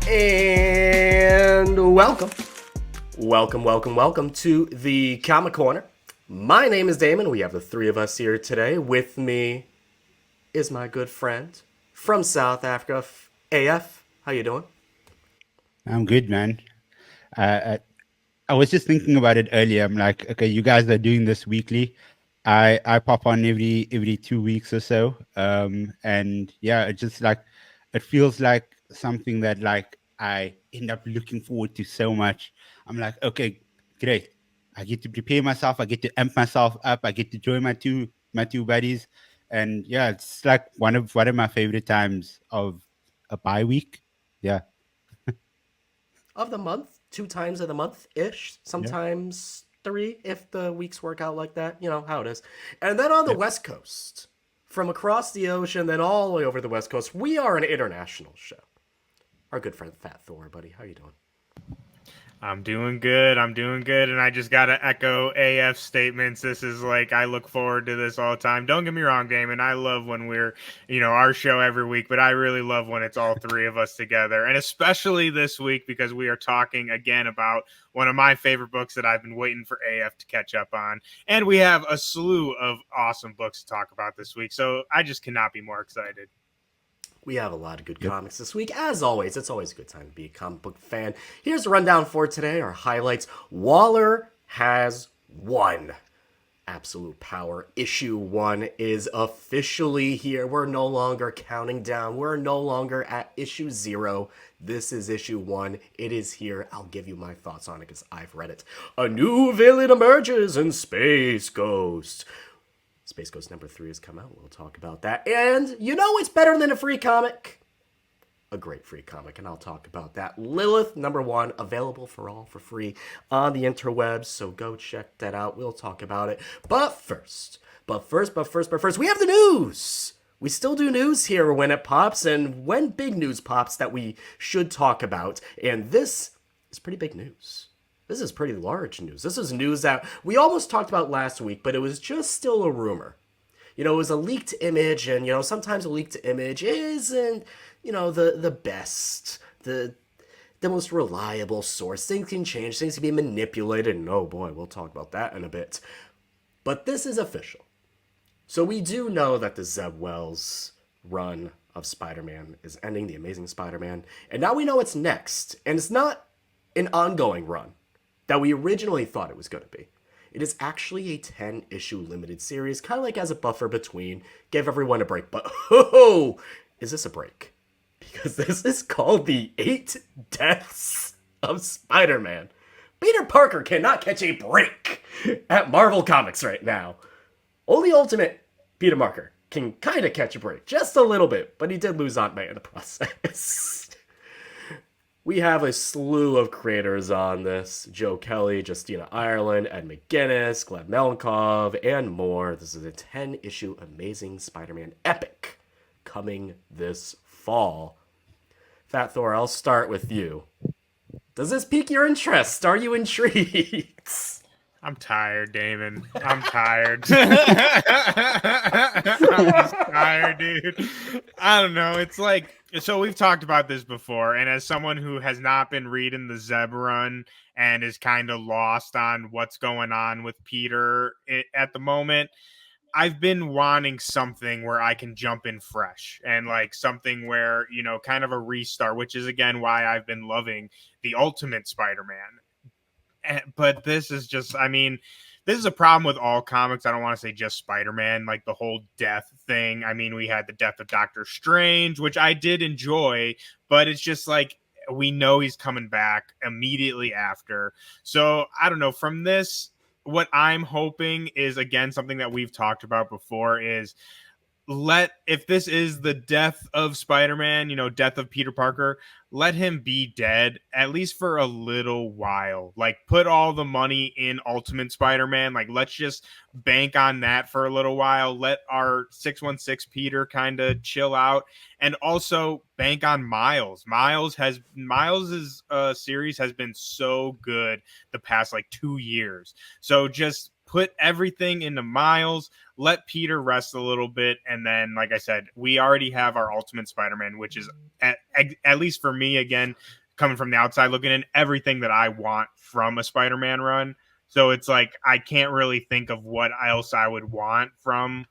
And welcome to the Comic Corner. My name is Damon. We have the three of us here today. With me is my good friend from South Africa, AF. How you doing? I'm good, man. I, I was just thinking about it earlier. I'm like, okay, you guys are doing this weekly. I pop on every 2 weeks or so. And yeah, it just like it feels like something that like I end up looking forward to so much. I'm like, okay, great. I get to prepare myself. I get to amp myself up. I get to join my two buddies, and yeah, it's like one of my favorite times of a bye week. Yeah, Of the month, 2 times of the month-ish, yeah, sometimes three if the weeks work out like that. You know how it is. And then on the yeah. West Coast, from across the ocean, then all the way over the West Coast, we are an international show. Our good friend Fat Thor, buddy. How you doing? I'm doing good. And I just got to echo AF statements. This is like, I look forward to this all the time. Don't get me wrong, Damon. I love when we're, our show every week, but I really love when it's all three of us together. And especially this week because we are talking again about one of my favorite books that I've been waiting for AF to catch up on. And we have a slew of awesome books to talk about this week. So I just cannot be more excited. We have a lot of good Yep. comics this week. As always, it's always a good time to be a comic book fan. Here's a rundown for today, our highlights. Waller has won. Absolute Power issue 1 is officially here. We're no longer counting down. We're no longer at issue 0. This is issue 1. It is here. I'll give you my thoughts on it because I've read it. A new villain emerges in Space Ghost. Space Ghost number 3 has come out. We'll talk about that. And you know it's better than a free comic? A great free comic, and I'll talk about that. Lilith number 1, available for all for free on the interwebs, so go check that out. We'll talk about it. But first, we have the news! We still do news here when it pops, and when big news pops that we should talk about. And this is pretty big news. This is pretty large news. This is news that we almost talked about last week, but it was just still a rumor. You know, it was a leaked image, and, sometimes a leaked image isn't, the best, the most reliable source. Things can change, things can be manipulated, and oh boy, we'll talk about that in a bit. But this is official. So we do know that the Zeb Wells run of Spider-Man is ending, The Amazing Spider-Man, and now we know it's next, and it's not an ongoing run that we originally thought it was going to be. It is actually a 10-issue limited series, kind of like as a buffer between, give everyone a break. But, oh, is this a break? Because this is called The 8 Deaths of Spider-Man. Peter Parker cannot catch a break at Marvel Comics right now. Only Ultimate Peter Parker can kind of catch a break, just a little bit, but he did lose Aunt May in the process. We have a slew of creators on this. Joe Kelly, Justina Ireland, Ed McGuinness, Gleb Melnikov, and more. This is a 10-issue Amazing Spider-Man epic coming this fall. Fat Thor, I'll start with you. Does this pique your interest? Are you intrigued? I'm tired, Damon. I'm tired. I'm just tired, dude. I don't know. It's like, so we've talked about this before, and as someone who has not been reading the Zeb run and is kind of lost on what's going on with Peter at the moment, I've been wanting something where I can jump in fresh and like something where, kind of a restart, which is again why I've been loving the Ultimate Spider-Man. But this is just, this is a problem with all comics. I don't want to say just Spider-Man, like the whole death thing. I mean, we had the death of Doctor Strange, which I did enjoy, but it's just like, we know he's coming back immediately after. So I don't know, from this, what I'm hoping is, again, something that we've talked about before is if this is the death of Spider-Man, death of Peter Parker, let him be dead at least for a little while. Like, put all the money in Ultimate Spider-Man. Like, let's just bank on that for a little while. Let our 616 Peter kind of chill out, and also bank on Miles. Miles's series has been so good the past like 2 years. So just put everything into Miles, let Peter rest a little bit, and then, like I said, we already have our Ultimate Spider-Man, which is, at least for me, again, coming from the outside looking in, everything that I want from a Spider-Man run. So it's like I can't really think of what else I would want from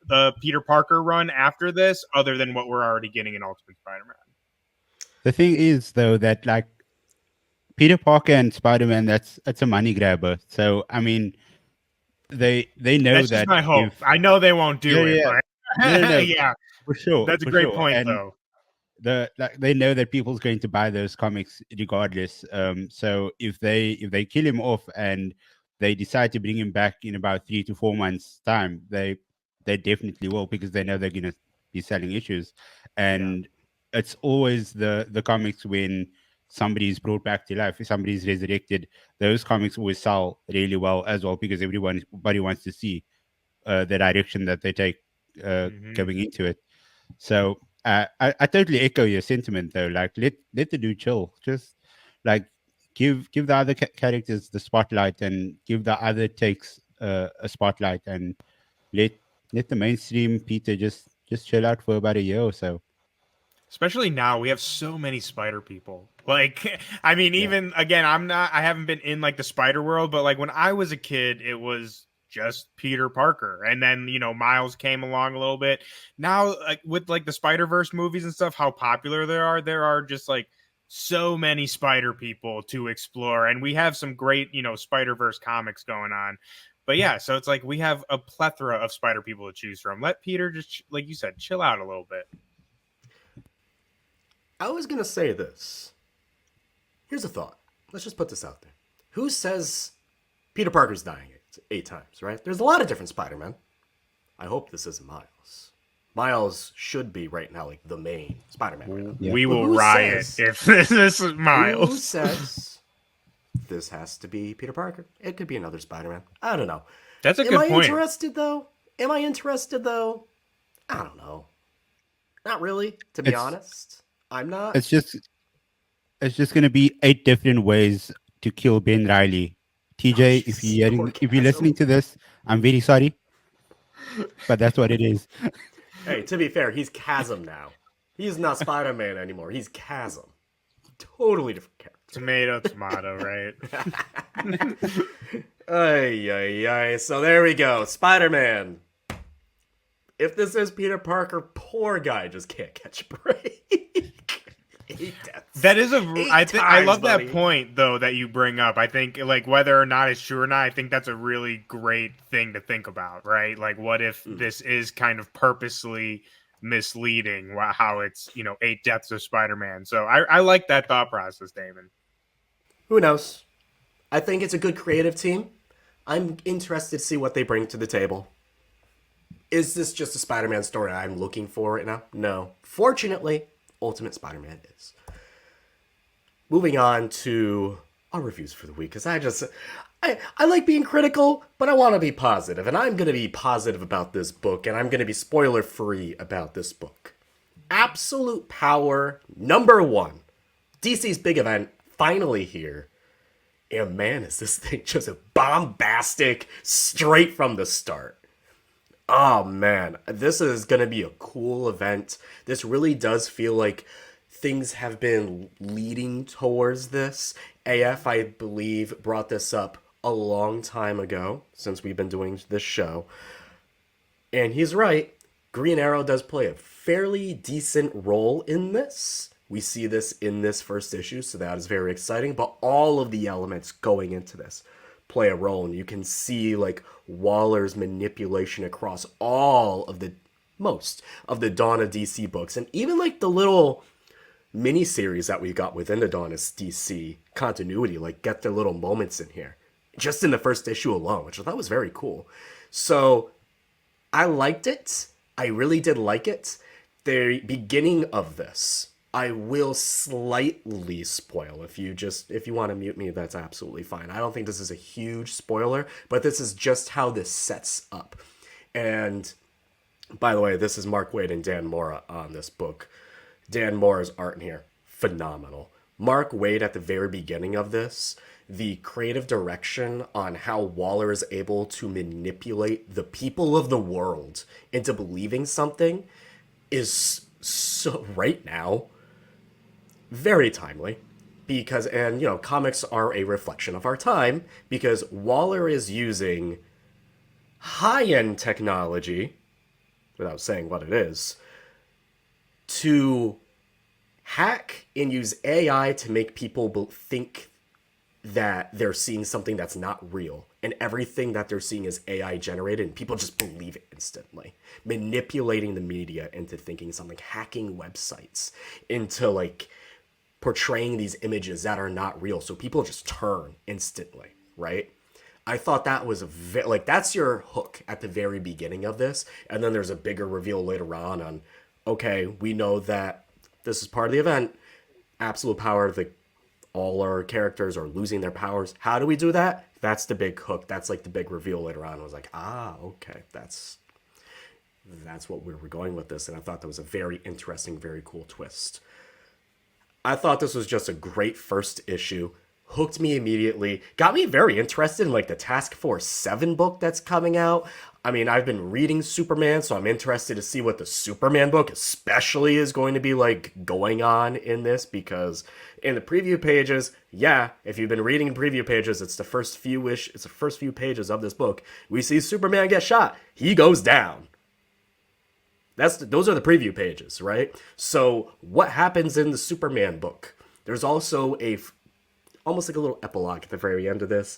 the Peter Parker run after this, other than what we're already getting in Ultimate Spider-Man. The thing is, though, that like Peter Parker and Spider-Man, it's a money grabber. So I mean, they know That's just that my hope. if I know they won't do yeah, it, yeah, no, no, but no, yeah, that's a for great sure, point, and though. they know that people's going to buy those comics regardless. So if they kill him off and they decide to bring him back in about 3 to 4 months time, they definitely will, because they know they're going to be selling issues. And it's always the comics when somebody is brought back to life, if somebody is resurrected, those comics always sell really well as well, because everybody wants to see the direction that they take Mhm. going into it. So I totally echo your sentiment, though. Like, let the dude chill. Just like give the other characters the spotlight, and give the other takes a spotlight, and let let the mainstream Peter just chill out for about a year or so. Especially now, we have so many spider people. Like, I mean, Yeah. even again, I haven't been in like the spider world, but like when I was a kid, it was just Peter Parker, and then Miles came along a little bit. Now, like with like the Spider Verse movies and stuff, how popular there are just like so many spider people to explore, and we have some great Spider Verse comics going on. But yeah, so it's like we have a plethora of spider people to choose from. Let Peter just, like you said, chill out a little bit. I was gonna say this. Here's a thought. Let's just put this out there. Who says Peter Parker's dying 8 times, right? There's a lot of different Spider-Men. I hope this isn't Miles. Miles should be right now like the main Spider-Man right now. Yeah. We But will who riot says if this is who Miles. says this has to be Peter Parker? It could be another Spider-Man. I don't know. That's a Am I good point. interested though? Am I interested though? I don't know. Not really, to be It's honest. I'm not. it's just it's just gonna be 8 different ways to kill Ben Riley. Oh, TJ, jeez. if you're listening Orgasm. to this, I'm very sorry, but that's what it is. Hey, to be fair, he's Chasm now. He's not Spider-Man anymore. He's Chasm. Totally different character. Tomato, tomato, right? Ay, ay, ay. So there we go. Spider-Man. If this is Peter Parker, poor guy just can't catch a break. 8 deaths. That is I think I 8 love times, buddy. that point though that you bring up. I think like whether or not it's true or not, I think that's a really great thing to think about, right? Like what if this is kind of purposely misleading how it's 8 deaths of Spider-Man. So I like that thought process, Damon. Who knows? I think it's a good creative team. I'm interested to see what they bring to the table. Is this just a Spider-Man story I'm looking for right now? No. Fortunately, Ultimate Spider-Man is. Moving on to our reviews for the week, because I like being critical, but I want to be positive, and I'm going to be positive about this book, and I'm going to be spoiler-free about this book. Absolute Power #1. DC's big event, finally here. And man, is this thing just bombastic straight from the start. Oh man, this is gonna be a cool event. This really does feel like things have been leading towards this. AF, I believe, brought this up a long time ago, since we've been doing this show. And he's right. Green Arrow does play a fairly decent role in this. We see this in this first issue, so that is very exciting. But all of the elements going into this play a role, and you can see like Waller's manipulation across most of the Dawn of DC books, and even like the little mini series that we got within the Dawn of DC continuity, like get their little moments in here, just in the first issue alone, which I thought was very cool. So I liked it. I really did like it. The beginning of this, I will slightly spoil. If you want to mute me, that's absolutely fine. I don't think this is a huge spoiler, but this is just how this sets up. And by the way, this is Mark Waid and Dan Mora on this book. Dan Mora's art in here, phenomenal. Mark Waid at the very beginning of this, the creative direction on how Waller is able to manipulate the people of the world into believing something is so right now very timely because and comics are a reflection of our time because Waller is using high-end technology without saying what it is to hack and use AI to make people think that they're seeing something that's not real and everything that they're seeing is AI generated and people just believe it instantly. Manipulating the media into thinking something, hacking websites into like portraying these images that are not real so people just turn instantly, right? I thought that was that's your hook at the very beginning of this, and then there's a bigger reveal later on okay, we know that this is part of the event. Absolute power, all our characters are losing their powers. How do we do that? That's the big hook. That's like the big reveal later on. I was like, okay, that's what we were going with this, and I thought that was a very interesting, very cool twist. I thought this was just a great first issue. Hooked me immediately. Got me very interested in like the Task Force 7 book that's coming out. I mean, I've been reading Superman, so I'm interested to see what the Superman book especially is going to be like going on in this because in the preview pages, yeah, if you've been reading preview pages, it's the first few pages of this book. We see Superman get shot. He goes down. Those are the preview pages, right? So what happens in the Superman book? There's also almost like a little epilogue at the very end of this,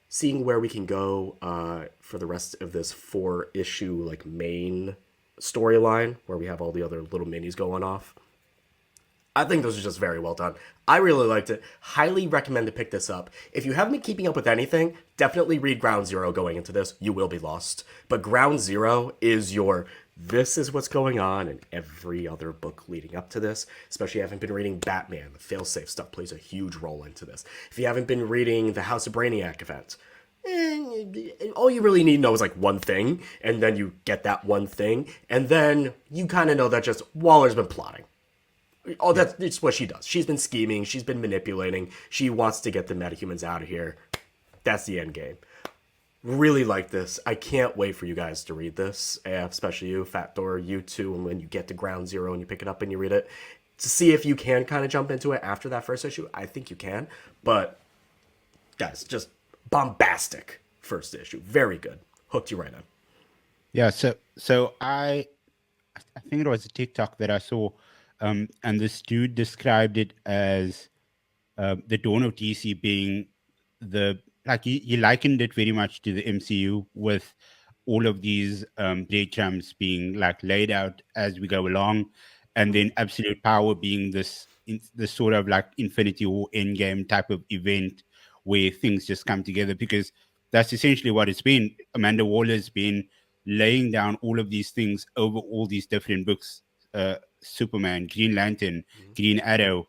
seeing where we can go for the rest of this 4-issue like main storyline where we have all the other little minis going off. I think those are just very well done. I really liked it. Highly recommend to pick this up. If you haven't been keeping up with anything, definitely read Ground Zero going into this. You will be lost. But Ground Zero is this is what's going on in every other book leading up to this. Especially if you haven't been reading Batman. The failsafe stuff plays a huge role into this. If you haven't been reading the House of Brainiac event, all you really need to know is like one thing, and then you get that one thing, and then you kind of know that just Waller's been plotting. Oh, that's what she does. She's been scheming. She's been manipulating. She wants to get the metahumans out of here. That's the end game. Really like this. I can't wait for you guys to read this, especially you, Fat Thor, you too, and when you get to Ground Zero and you pick it up and you read it, to see if you can kind of jump into it after that first issue. I think you can, but guys, just bombastic first issue. Very good. Hooked you right in. Yeah, so I think it was a TikTok that I saw, and this dude described it as the dawn of DC being he likened it very much to the MCU with all of these breadcrumbs being like laid out as we go along, and then absolute power being this sort of like Infinity War Endgame type of event where things just come together, because that's essentially what it's been. Amanda Waller's been laying down all of these things over all these different books: Superman, Green Lantern, Green Arrow,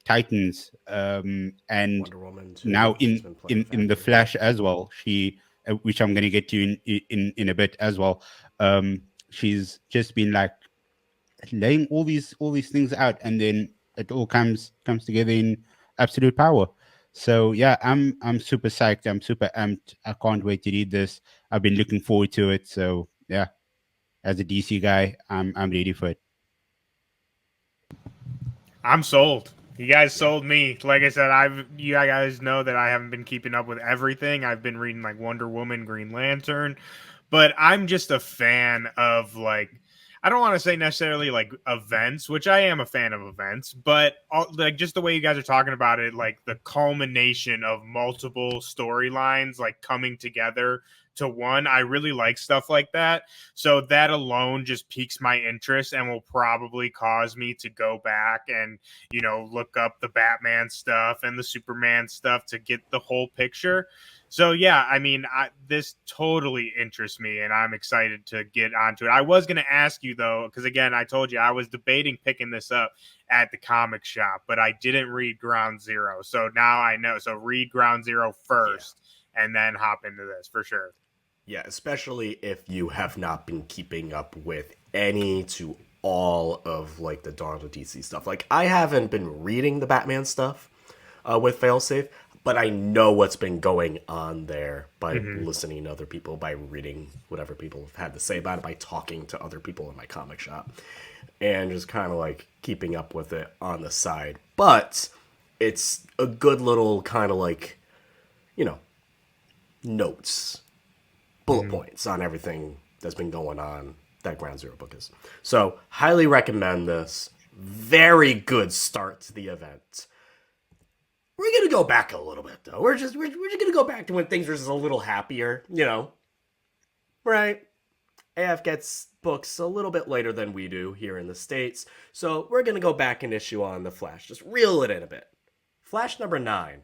Titans, and Wonder Woman too. now She's been playing in the Factor. Flash as well. She, which I'm going to get to in a bit as well. She's just been like laying all these things out, and then it all comes together in absolute power. So yeah, I'm super psyched. I'm super amped. I can't wait to read this. I've been looking forward to it. So yeah, as a DC guy, I'm ready for it. I'm sold. You guys sold me. Like I said, you guys know that I haven't been keeping up with everything. I've been reading like Wonder Woman, Green Lantern, but I'm just a fan of like, I don't want to say necessarily like events, which I am a fan of events, but like just the way you guys are talking about it, like the culmination of multiple storylines like coming together to one. I really like stuff like that. So that alone just piques my interest and will probably cause me to go back and, look up the Batman stuff and the Superman stuff to get the whole picture. So yeah, I mean, this totally interests me, and I'm excited to get onto it. I was going to ask you though, because again, I told you I was debating picking this up at the comic shop, but I didn't read Ground Zero, so now I know. So read Ground Zero first, and then hop into this for sure. Yeah, especially if you have not been keeping up with any to all of like the Dawn of DC stuff. Like I haven't been reading the Batman stuff with Failsafe, but I know what's been going on there by Mm-hmm. listening to other people, by reading whatever people have had to say about it, by talking to other people in my comic shop, and just kind of like keeping up with it on the side. But it's a good little kind of like, you know, notes, bullet Mm-hmm. points on everything that's been going on that Ground Zero book is. So, highly recommend this. Very good start to the event. We're gonna go back a little bit though. We're just gonna go back to when things were just a little happier, you know. Right? AF gets books a little bit later than we do here in the States, so we're gonna go back an issue on the Flash. Just reel it in a bit. Flash number 9.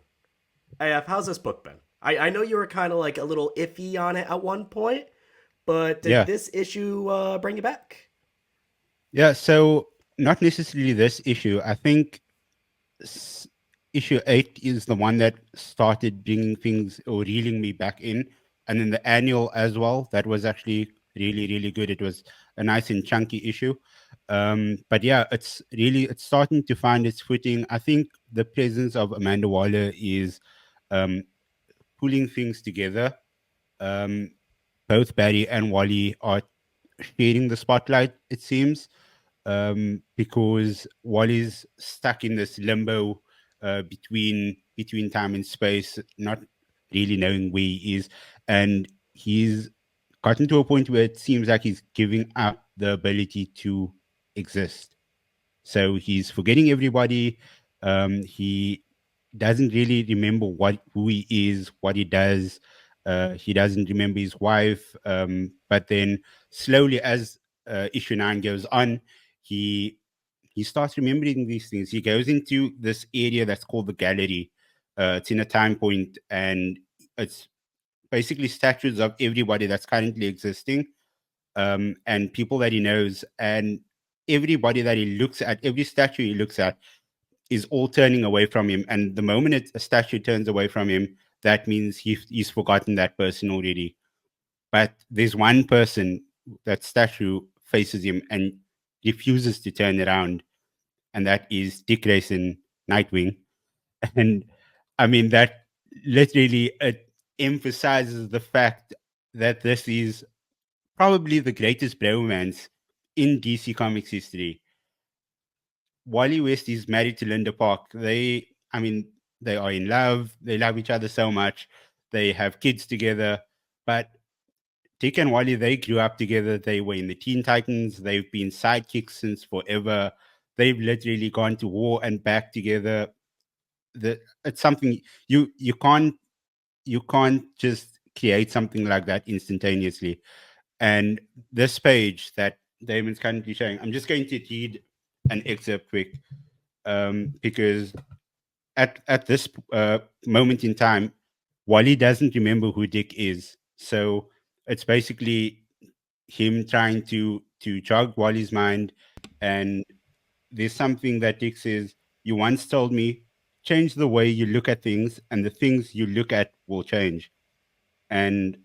AF, how's this book been? I know you were kind of like a little iffy on it at one point, but did Yeah. this issue bring you back? Yeah. So not necessarily this issue. I think s- issue 8 is the one that started bringing things or reeling me back in, and then the annual as well. That was actually really really good. It was a nice and chunky issue. But yeah, it's starting to find its footing. I think the presence of Amanda Waller is um, pulling things together. Um, Both Barry and Wally are sharing the spotlight, it seems, because Wally's stuck in this limbo between time and space, not really knowing where he is, and he's gotten to a point where it seems like he's giving up the ability to exist. So he's forgetting everybody. He doesn't really remember who he is, what he does. He doesn't remember his wife. But then slowly, as issue 9 goes on, he he starts remembering these things. He goes into this area that's called the gallery. It's in a time point, and it's basically statues of everybody that's currently existing, and people that he knows, and everybody that he looks at, every statue he looks at, is all turning away from him. And the moment a statue turns away from him, that means he's forgotten that person already. But there's one person, that statue faces him and refuses to turn around, and that is Dick Grayson, Nightwing. And I mean, that literally emphasizes the fact that this is probably the greatest bromance in DC Comics history. Wally West is married to Linda Park. I mean, they are in love. They love each other so much. They have kids together. But Dick and Wally, they grew up together. They were in the Teen Titans. They've been sidekicks since forever. They've literally gone to war and back together. It's something you can't just create something like that instantaneously. And this page that Damon's currently showing, I'm just going to read an excerpt quick, because at this moment in time, Wally doesn't remember who Dick is. So it's basically him trying to jog Wally's mind. And there's something that Dick says, "You once told me, change the way you look at things, and the things you look at will change." And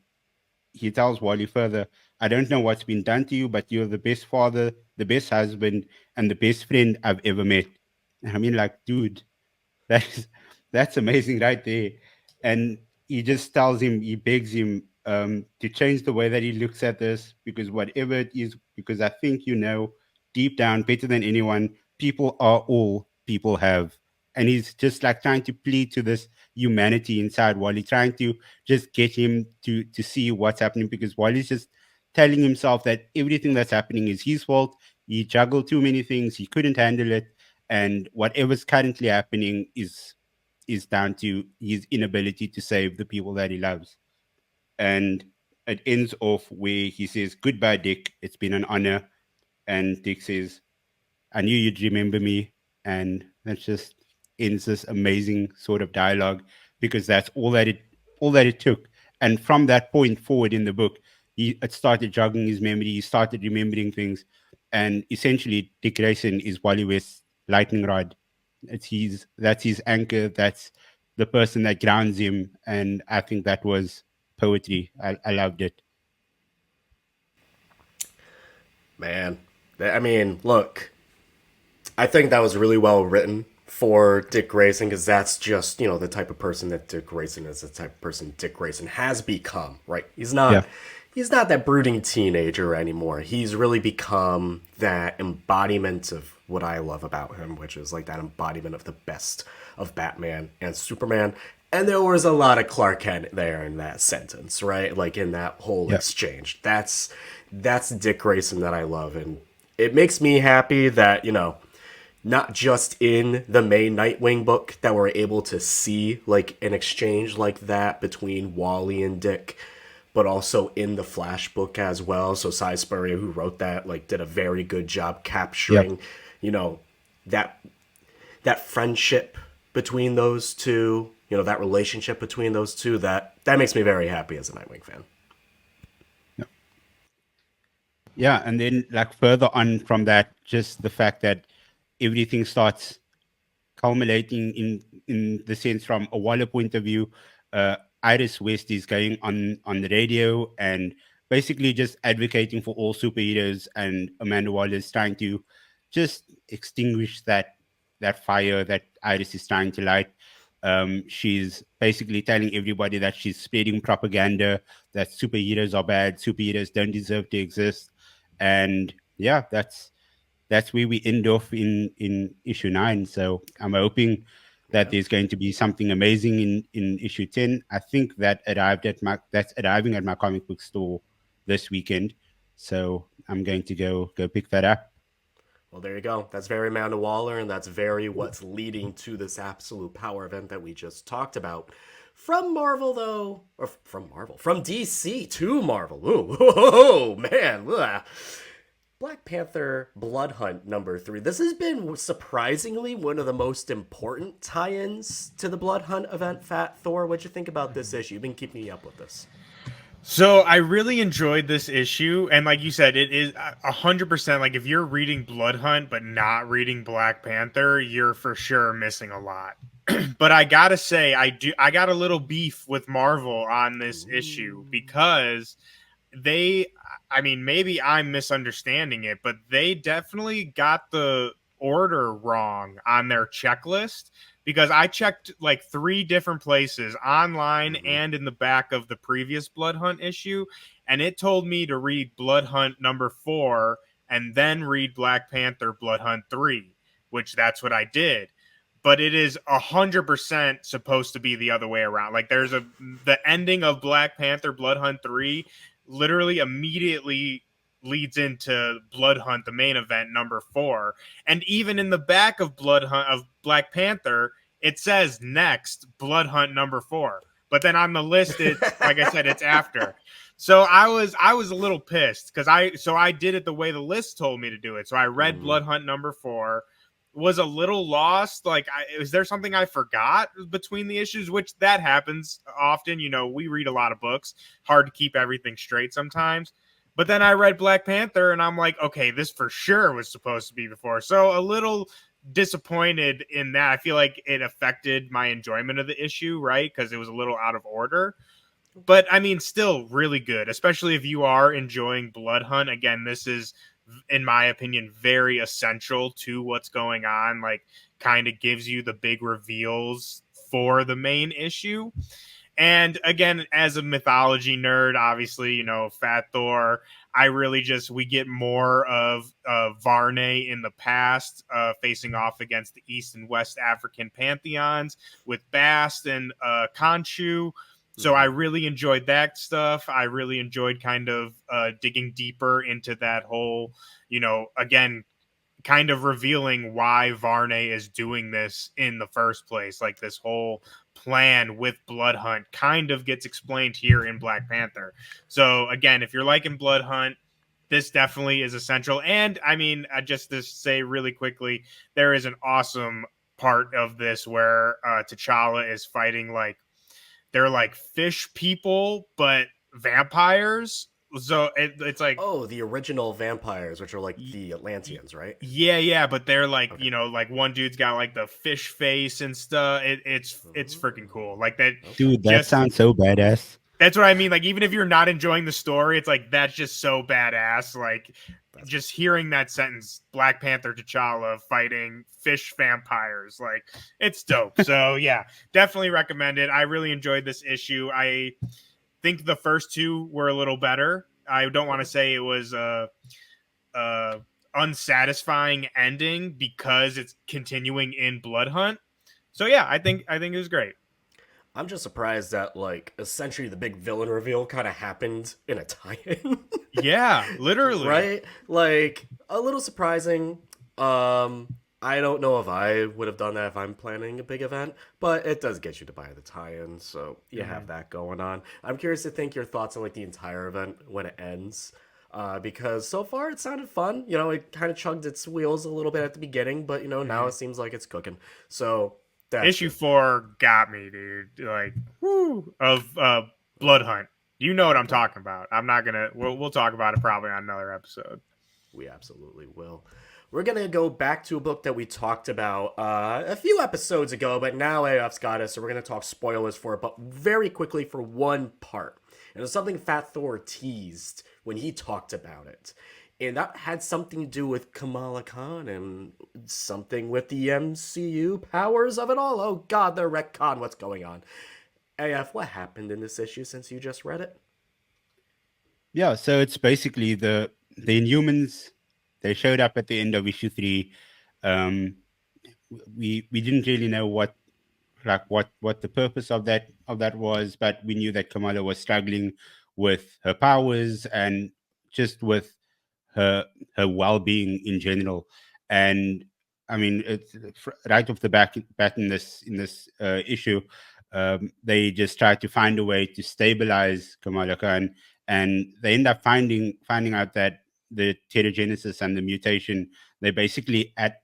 he tells Wally further, "I don't know what's been done to you, but you're the best father, the best husband, and the best friend I've ever met." I mean, like, dude, that's that's amazing right there. And he just tells him, he begs him, to change the way that he looks at this, because whatever it is, because I think deep down better than anyone, people are all people have. And he's just like trying to plead to this humanity inside Wally, trying to just get him to see what's happening, because Wally's just telling himself that everything that's happening is his fault. He juggled too many things, he couldn't handle it, and whatever's currently happening is down to his inability to save the people that he loves. And it ends off where he says, "Goodbye, Dick. It's been an honor." And Dick says, "I knew you'd remember me." And that just ends this amazing sort of dialogue, because that's all that it took. And from that point forward in the book, it started jogging his memory. He started remembering things, and essentially, Dick Grayson is Wally West's lightning rod. That's his anchor. That's the person that grounds him. And I think that was poetry. I loved it. Man. I mean, look, I think that was really well written for Dick Grayson because that's just, the type of person that Dick Grayson is, the type of person Dick Grayson has become, right? Yeah. He's not that brooding teenager anymore. He's really become that embodiment of what I love about him, which is like that embodiment of the best of Batman and Superman. And there was a lot of Clark Kent there in that sentence, right? Like in that whole Yeah. exchange. That's Dick Grayson that I love, and it makes me happy that, not just in the main Nightwing book that we're able to see like an exchange like that between Wally and Dick, but also in the Flash book as well. So Cy Spurrier, who wrote that, like did a very good job Yep. capturing, that that friendship between those two, that relationship between those two. That makes me very happy as a Nightwing fan. Yeah, and then like further on from that, just the fact that everything starts culminating in the sense from a Waller point of view. Iris West is going on the radio and basically just advocating for all superheroes, and Amanda Waller is trying to just extinguish that fire that Iris is trying to light. She's basically telling everybody that she's spreading propaganda that superheroes are bad, superheroes don't deserve to exist, and yeah, that's where we end off in issue 9. So I'm hoping that Yeah. there's going to be something amazing in issue 10. I think that's arriving at my comic book store this weekend. So I'm going to go pick that up. Well, there you go. That's very Amanda Waller, and that's very what's leading to this absolute power event that we just talked about. From Marvel, though, or from DC to Marvel. Ooh, oh, man. Ugh. Black Panther Blood Hunt #3. This has been surprisingly one of the most important tie-ins to the Blood Hunt event, Fat Thor. What'd you think about this issue? You've been keeping me up with this. So I really enjoyed this issue, and like you said, it is 100%. Like if you're reading Blood Hunt but not reading Black Panther, you're for sure missing a lot. But I gotta say, I got a little beef with Marvel on this issue because they, I mean, maybe I'm misunderstanding it, but they definitely got the order wrong on their checklist, because I checked like 3 different places online and in the back of the previous Blood Hunt issue, and it told me to read Blood Hunt #4 and then read Black Panther Blood Hunt 3, which that's what I did. But it is 100% supposed to be the other way around. Like the ending of Black Panther Blood Hunt 3 literally immediately leads into Blood Hunt, the main event, #4. And even in the back of Blood Hunt of Black Panther, it says next Blood Hunt #4. But then on the list, it's like I said, it's after. So I was a little pissed because I did it the way the list told me to do it. So I read Blood Hunt #4, was a little lost. Like, is there something I forgot between the issues? Which that happens often. We read a lot of books, hard to keep everything straight sometimes. But then I read Black Panther and I'm like, okay, this for sure was supposed to be before. So a little disappointed in that. I feel like it affected my enjoyment of the issue, right? Because it was a little out of order. But I mean, still really good, especially if you are enjoying Blood Hunt. Again, this is, in my opinion, very essential to what's going on. Like, kind of gives you the big reveals for the main issue. And again, as a mythology nerd, obviously, Fat Thor, we get more of Varney in the past, facing off against the East and West African pantheons with Bast and Khonshu. So I really enjoyed that stuff. I really enjoyed kind of digging deeper into that whole, again, kind of revealing why Varney is doing this in the first place. Like, this whole plan with Blood Hunt kind of gets explained here in Black Panther. So again, if you're liking Blood Hunt, this definitely is essential. And I mean, just to say really quickly, there is an awesome part of this where T'Challa is fighting, like, they're like fish people, but vampires. So it's like, Oh, the original vampires, which are like the Atlanteans, right? yeah, but they're like, Okay. like one dude's got like the fish face and stuff. It's freaking cool. Like that, Dude, that just sounds so badass. that's what I mean. Like, even if you're not enjoying the story, it's like that's just so badass. Like, just hearing that sentence, Black Panther T'Challa fighting fish vampires, like, it's dope. So yeah, definitely recommend it. I really enjoyed this issue. I think the first two were a little better. I don't want to say it was a unsatisfying ending because it's continuing in Blood Hunt. So yeah, I think it was great. I'm just surprised that, like, essentially the big villain reveal kind of happened in a tie-in. Yeah, literally. Right? Like, a little surprising. I don't know if I would have done that if I'm planning a big event, but it does get you to buy the tie-in, so you have that going on. I'm curious to think your thoughts on, like, the entire event when it ends. Because so far it sounded fun. You know, it kind of chugged its wheels a little bit at the beginning, but, you know, now it seems like it's cooking. So, that's Issue good. 4 got me, dude. Like, whoo, of Blood Hunt. You know what I'm talking about. I'm not gonna. We'll talk about it probably on another episode. We absolutely will. We're going to go back to a book that we talked about a few episodes ago, but now AF's got us, so we're going to talk spoilers for it, but very quickly for one part. And it was something Fat Thor teased when he talked about it. And that had something to do with Kamala Khan and something with the MCU powers of it all. Oh god, they're retcon. What's going on? AF, what happened in this issue since you just read it? Yeah, so it's basically the Inhumans. They showed up at the end of issue 3. Um, we didn't really know what the purpose of that was, but we knew that Kamala was struggling with her powers and just with her well-being in general. And I mean, it's right off the bat in this issue, they just try to find a way to stabilize Kamala Khan, and they end up finding out that the pterogenesis and the mutation, they're basically at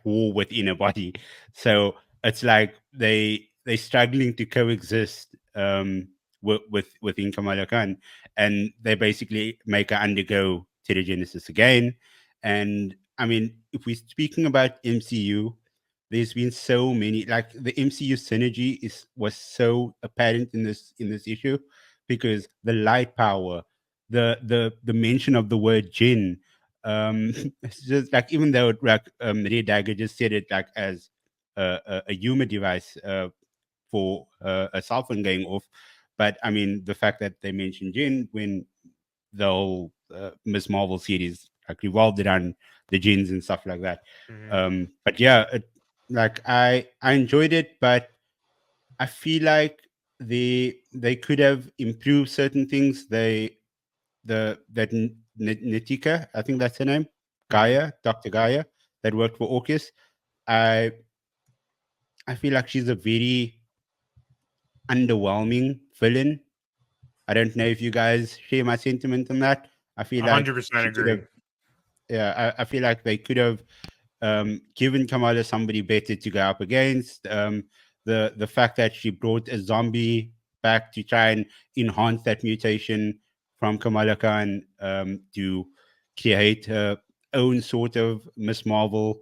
war within a body. So it's like they struggling to coexist within Kamala Khan, and they basically make her undergo pterogenesis again. And I mean, if we're speaking about MCU, there's been so many, like the MCU synergy was so apparent in this issue, because the light power, the mention of the word jinn, it's just like, even though like Red Dagger just said it like as a humor device for a cell phone going off, but I mean the fact that they mentioned Jin when the whole Miss Marvel series like revolved around the Jins and stuff like that. But yeah, like I enjoyed it, but I feel like they could have improved certain things. Nitika, I think that's her name, Dr. Gaia, that worked for Orcus. I I feel like she's a very underwhelming villain. I don't know if you guys share my sentiment on that. I feel like 100% she could agree. have. Yeah, I feel like they could have given Kamala somebody better to go up against. The fact that she brought a zombie back to try and enhance that mutation from Kamala Khan, to create her own sort of Miss Marvel.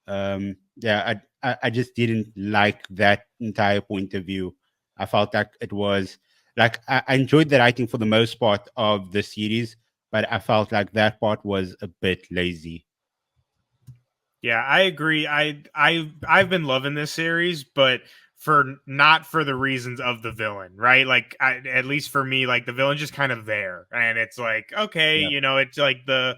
Yeah, I just didn't like that entire point of view. I felt like it was like I enjoyed the writing for the most part of the series, but I felt like that part was a bit lazy. Yeah, I agree. I've been loving this series, but for not for the reasons of the villain, right? Like, at least for me, like, the villain just kind of there, and it's like, okay, Yeah, it's like the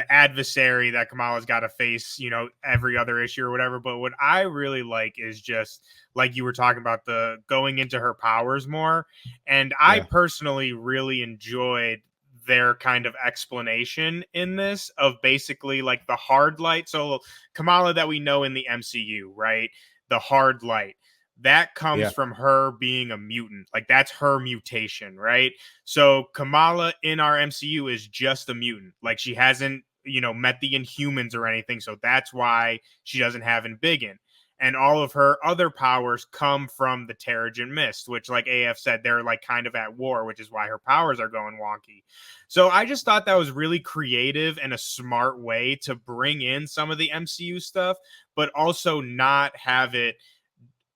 adversary that Kamala's got to face, every other issue or whatever. But what I really like is just like you were talking about, the going into her powers more, and I yeah, personally really enjoyed their kind of explanation in this of basically like the hard light. So Kamala that we know in the MCU, right? The hard light. That comes yeah, from her being a mutant. Like, that's her mutation, right? So Kamala in our MCU is just a mutant. Like, she hasn't, met the Inhumans or anything. So that's why she doesn't have Embiggen. And all of her other powers come from the Terrigen Mist, which, like AF said, they're like kind of at war, which is why her powers are going wonky. So I just thought that was really creative and a smart way to bring in some of the MCU stuff, but also not have it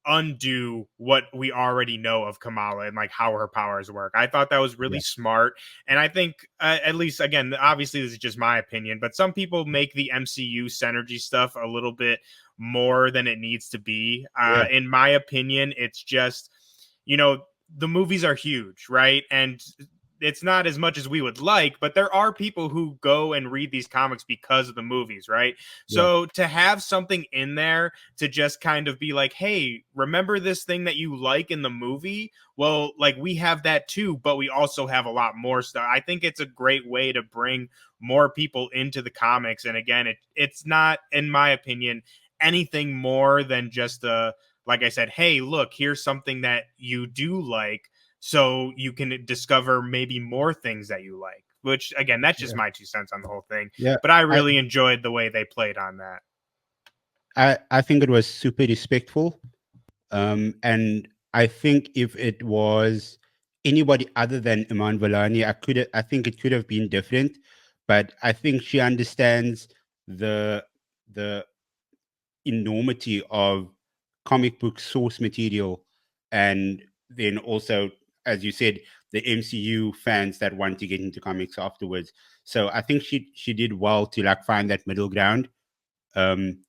undo what we already know of Kamala and like how her powers work. I thought that was really smart, and I think at least, again, obviously this is just my opinion, but some people make the MCU synergy stuff a little bit more than it needs to be. In my opinion, it's just, the movies are huge, right? And it's not as much as we would like, but there are people who go and read these comics because of the movies, right? Yeah. So to have something in there to just kind of be like, hey, remember this thing that you like in the movie? Well, like, we have that too, but we also have a lot more stuff. I think it's a great way to bring more people into the comics. And again, it's not, in my opinion, anything more than just like I said, hey, look, here's something that you do like, so you can discover maybe more things that you like. Which, again, that's just my 2 cents on the whole thing. Yeah. But I really enjoyed the way they played on that. I think it was super respectful. And I think if it was anybody other than Iman Vellani, I think it could have been different. But I think she understands the the enormity of comic book source material, and then also, as you said, the MCU fans that want to get into comics afterwards. So I think she did well to like find that middle ground,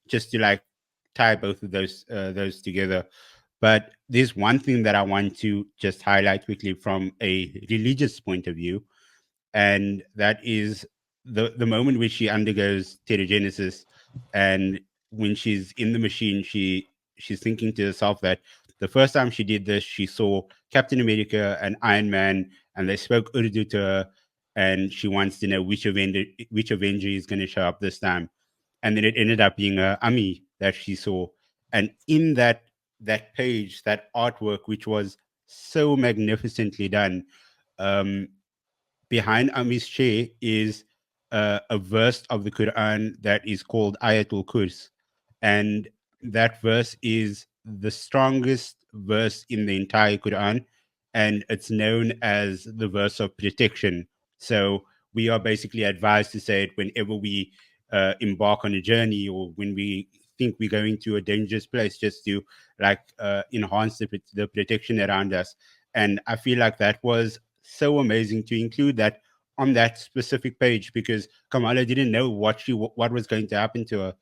just to like tie both of those together. But there's one thing that I want to just highlight quickly from a religious point of view, and that is the moment where she undergoes pterogenesis, and when she's in the machine, she's thinking to herself that the first time she did this, she saw Captain America and Iron Man, and they spoke Urdu to her, and she wants to know which Avenger is going to show up this time, and then it ended up being a Ami that she saw, and in that page, that artwork, which was so magnificently done. Um, Behind Ami's chair is a verse of the Quran that is called Ayatul Kurs. And that verse is the strongest verse in the entire Quran. And it's known as the verse of protection. So we are basically advised to say it whenever we embark on a journey, or when we think we're going to a dangerous place, just to like enhance the protection around us. And I feel like that was so amazing to include that on that specific page, because Kamala didn't know what was going to happen to her.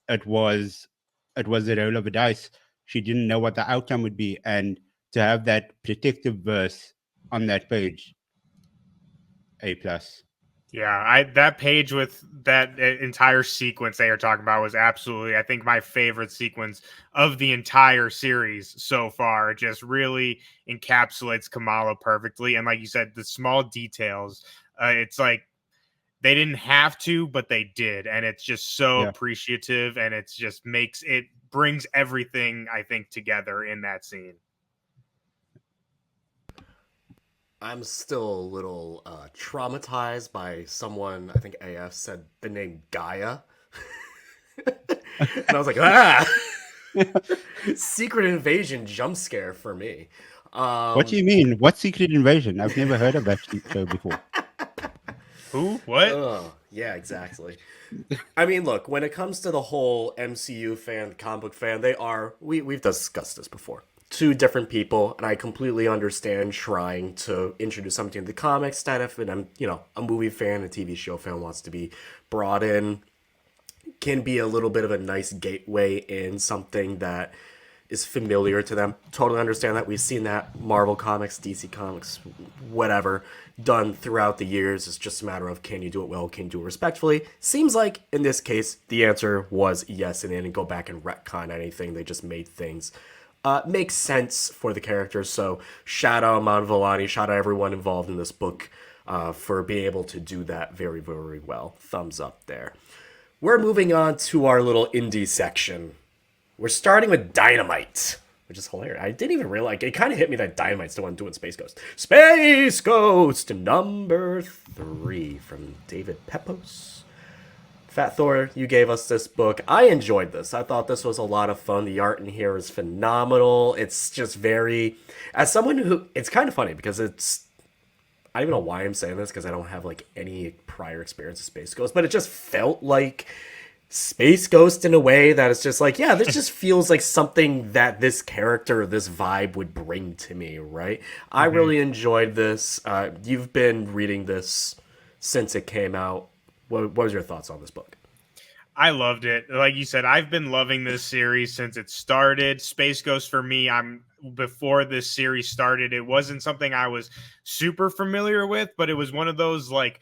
It was a roll of a dice. She didn't know what the outcome would be, and to have that protective verse on that page, A+. Yeah, that page with that entire sequence they are talking about was absolutely, I think, my favorite sequence of the entire series so far. It just really encapsulates Kamala perfectly, and like you said, the small details. It's like they didn't have to, but they did, and it's just so Yeah. appreciative, and it's just brings everything, I think, together in that scene. I'm still a little traumatized by someone, I think AF said the name Gaia. And I was like, ah! Secret Invasion jump scare for me. What do you mean? What Secret Invasion? I've never heard of that show before. Who? What? Oh, yeah, exactly. I mean, look, when it comes to the whole MCU fan, comic book fan, we've discussed this before. Two different people, and I completely understand trying to introduce something to the comics that if a movie fan, a TV show fan wants to be brought in, can be a little bit of a nice gateway in something that is familiar to them. Totally understand that. We've seen that Marvel Comics, DC Comics, whatever, done throughout the years. It's just a matter of, can you do it well? Can you do it respectfully? Seems like in this case, the answer was yes, and they didn't go back and retcon anything. They just made things make sense for the characters. So shout out Iman Vellani, shout out everyone involved in this book for being able to do that very, very well. Thumbs up there. We're moving on to our little indie section. We're starting with Dynamite, which is hilarious. I didn't even realize, it kind of hit me that Dynamite's the one doing Space Ghost. Space Ghost number 3 from David Pepos. Fat Thor, you gave us this book. I enjoyed this. I thought this was a lot of fun. The art in here is phenomenal. It's just very, as someone who, it's kind of funny because I don't even know why I'm saying this because I don't have like any prior experience with Space Ghost, but it just felt like Space Ghost in a way that it's just like, yeah, this just feels like something that this character, this vibe would bring to me, right? I really enjoyed this. You've been reading this since it came out. What was your thoughts on this book? I loved it. Like you said, I've been loving this series since it started. Space Ghost for me, I'm before this series started, it wasn't something I was super familiar with, but it was one of those like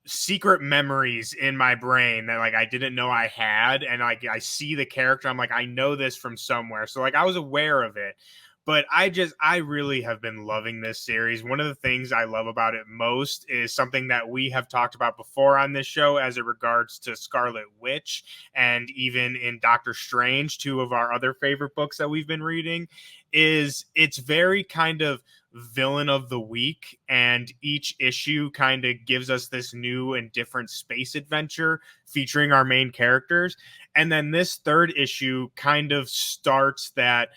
secret memories in my brain that like I didn't know I had, and like I see the character, I'm like, I know this from somewhere. So like I was aware of it. But I really have been loving this series. One of the things I love about it most is something that we have talked about before on this show as it regards to Scarlet Witch and even in Doctor Strange, two of our other favorite books that we've been reading, is it's very kind of villain of the week, and each issue kind of gives us this new and different space adventure featuring our main characters. And then this third issue kind of starts that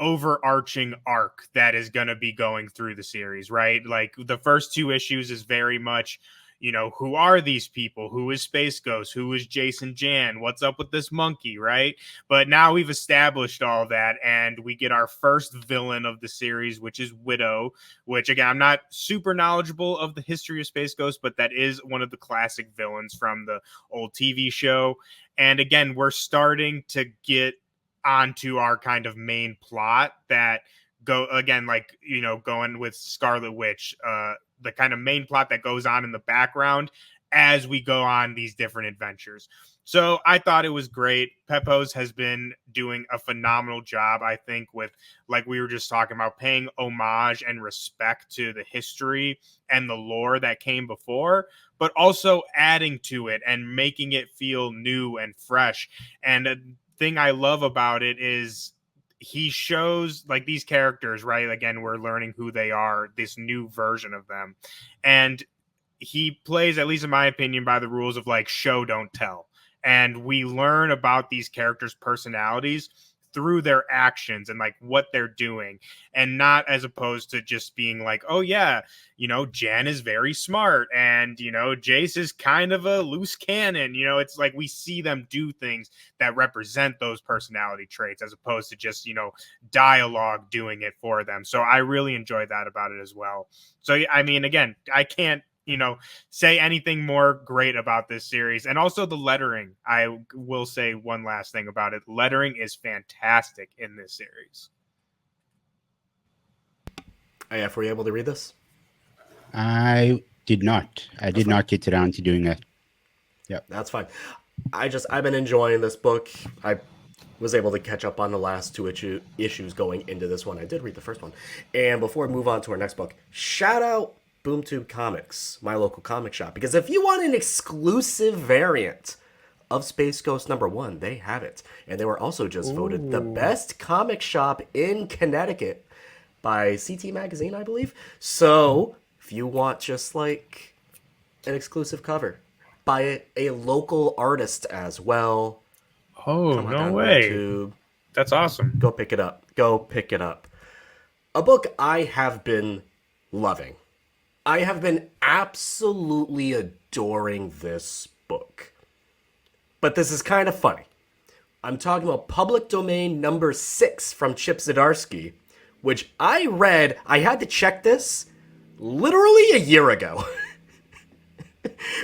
overarching arc that is going to be going through the series, right? Like the first two issues is very much, you know, who are these people? Who is Space Ghost? Who is Jason Jan? What's up with this monkey, right? But now we've established all that, and we get our first villain of the series, which is Widow, which again, I'm not super knowledgeable of the history of Space Ghost, but that is one of the classic villains from the old TV show. And again, we're starting to get onto our kind of main plot that go again, like, you know, going with Scarlet Witch, the kind of main plot that goes on in the background as we go on these different adventures. So I thought it was great. Pepos has been doing a phenomenal job, I think, with, like we were just talking about, paying homage and respect to the history and the lore that came before, but also adding to it and making it feel new and fresh. And thing I love about it is he shows like these characters, right? Again, we're learning who they are, this new version of them. And he plays, at least in my opinion, by the rules of like show, don't tell. And we learn about these characters' personalities through their actions and like what they're doing, and not as opposed to just being like, oh yeah, you know, Jan is very smart, and you know, Jace is kind of a loose cannon. You know, it's like we see them do things that represent those personality traits as opposed to just, you know, dialogue doing it for them. So I really enjoyed that about it as well. So I mean, again, I can't, you know, say anything more great about this series. And also the lettering, I will say one last thing about it. Lettering is fantastic in this series. AF, were you able to read this? I did not. I did not get around to doing that. Yep. That's fine. I've been enjoying this book. I was able to catch up on the last two issues going into this one. I did read the first one. And before we move on to our next book, shout out BoomTube Comics, my local comic shop. Because if you want an exclusive variant of Space Ghost #1, they have it. And they were also just voted the best comic shop in Connecticut by CT Magazine, I believe. So if you want just like an exclusive cover by a local artist as well, Oh, no way. YouTube, That's awesome. go pick it up. Go pick it up. A book I have been loving. I have been absolutely adoring this book. But this is kind of funny. I'm talking about Public Domain #6 from Chip Zdarsky, which I read. I had to check this literally a year ago.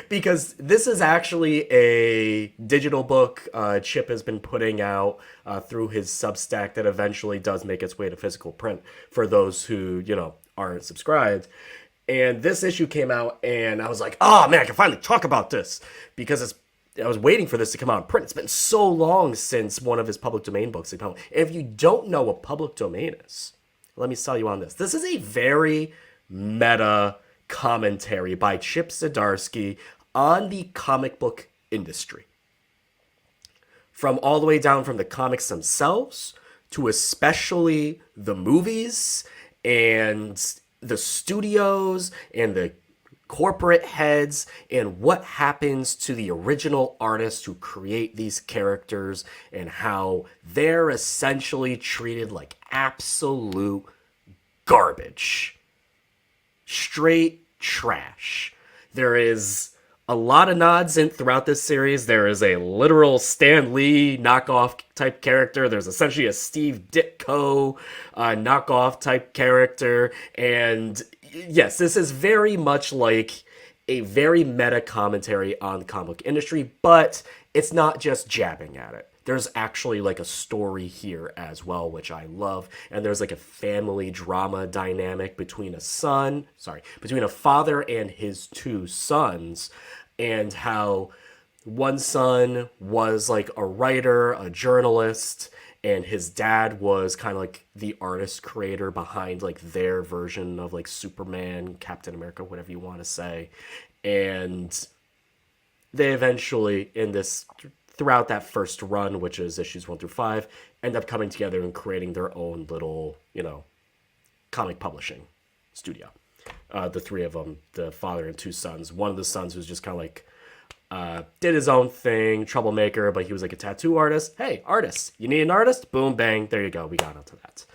Because this is actually a digital book Chip has been putting out through his Substack that eventually does make its way to physical print for those who, you know, aren't subscribed. And this issue came out, and I was like, oh man, I can finally talk about this, because I was waiting for this to come out in print. It's been so long since one of his public domain books came out. And if you don't know what public domain is, let me sell you on this. This is a very meta commentary by Chip Zdarsky on the comic book industry. From all the way down from the comics themselves to especially the movies and the studios and the corporate heads, and what happens to the original artists who create these characters and how they're essentially treated like absolute garbage. Straight trash. There is a lot of nods in throughout this series. There is a literal Stan Lee knockoff type character. There's essentially a Steve Ditko knockoff type character. And yes, this is very much like a very meta commentary on the comic book industry, but it's not just jabbing at it. There's actually like a story here as well, which I love. And there's like a family drama dynamic between between a father and his two sons, and how one son was like a writer, a journalist, and his dad was kind of like the artist creator behind like their version of like Superman, Captain America, whatever you want to say. And they eventually, throughout that first run, which is issues 1 through 5, end up coming together and creating their own little, comic publishing studio. The three of them, the father and two sons. One of the sons was just kind of like, did his own thing, troublemaker, but he was like a tattoo artist. Hey, artist, you need an artist? Boom, bang, there you go. We got onto that.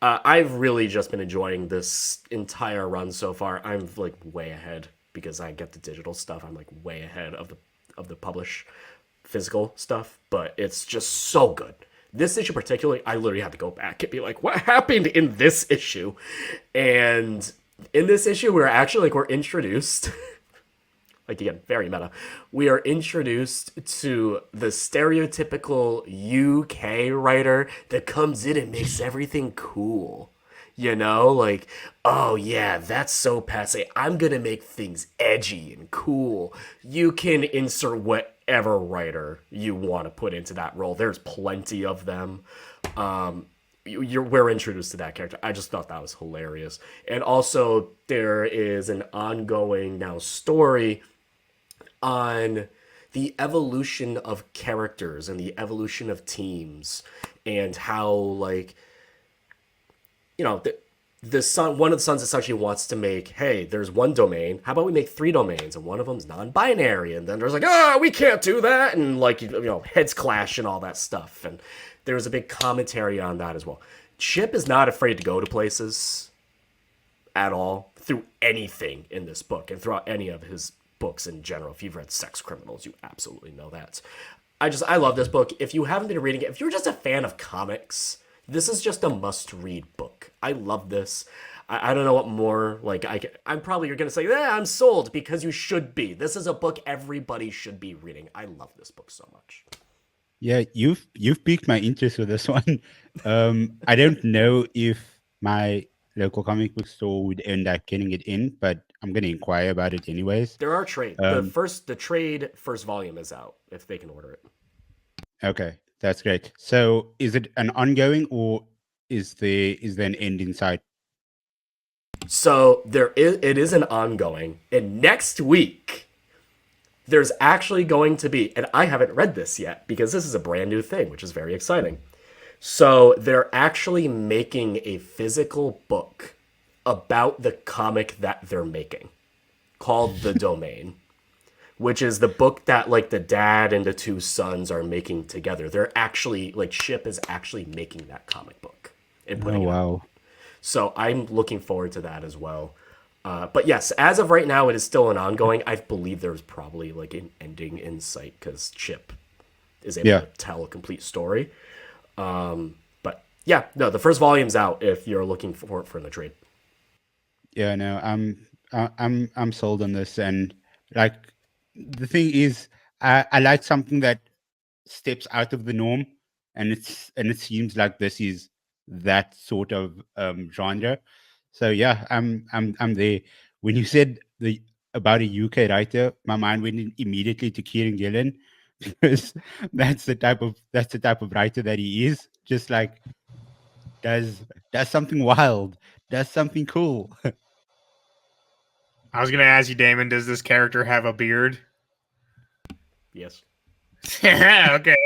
I've really just been enjoying this entire run so far. I'm like way ahead because I get the digital stuff. I'm like way ahead of the publish physical stuff, but it's just so good. This issue particularly, I literally had to go back and be like, what happened in this issue? And in this issue, we're introduced like again, very meta. We are introduced to the stereotypical UK writer that comes in and makes everything cool. Like, oh yeah, that's so passe. I'm gonna make things edgy and cool. You can insert whatever writer you want to put into that role. There's plenty of them. We're introduced to that character. I just thought that was hilarious. And also, there is an ongoing now story on the evolution of characters and the evolution of teams, and how like the son, one of the sons essentially wants to make, hey, there's one domain, how about we make 3 domains, and one of them's non-binary, and then there's like, we can't do that, and like heads clash and all that stuff. And there's a big commentary on that as well. Chip is not afraid to go to places at all through anything in this book and throughout any of his books in general. If you've read Sex Criminals, you absolutely know that. I love this book. If you haven't been reading it, if you're just a fan of comics, this is just a must-read book. I love this. I don't know what more, like, I'm probably, you're going to say, I'm sold, because you should be. This is a book everybody should be reading. I love this book so much. Yeah, you've piqued my interest with this one. I don't know if my local comic book store would end up getting it in, but I'm going to inquire about it anyways. There are trade. The trade first volume is out, if they can order it. Okay, that's great. So is it an ongoing, or is there an end in sight? So it is an ongoing, and next week there's actually going to be, and I haven't read this yet because this is a brand new thing, which is very exciting. So they're actually making a physical book about the comic that they're making, called The Domain, which is the book that like the dad and the two sons are making together. They're actually like, Chip is actually making that comic book and putting it out. So I'm looking forward to that as well. But yes, as of right now, it is still an ongoing. I believe there's probably like an ending in sight because Chip is able to tell a complete story. But yeah, no, the first volume's out if you're looking for it for the trade. Yeah, no, I'm sold on this. And like, the thing is, I like something that steps out of the norm, and it seems like this is that sort of genre. So yeah, I'm there. When you said about a UK writer, my mind went immediately to Kieran Gillen, because that's the type of writer that he is. Just like does something wild, does something cool. I was going to ask you, Damon, does this character have a beard? Yes. Okay.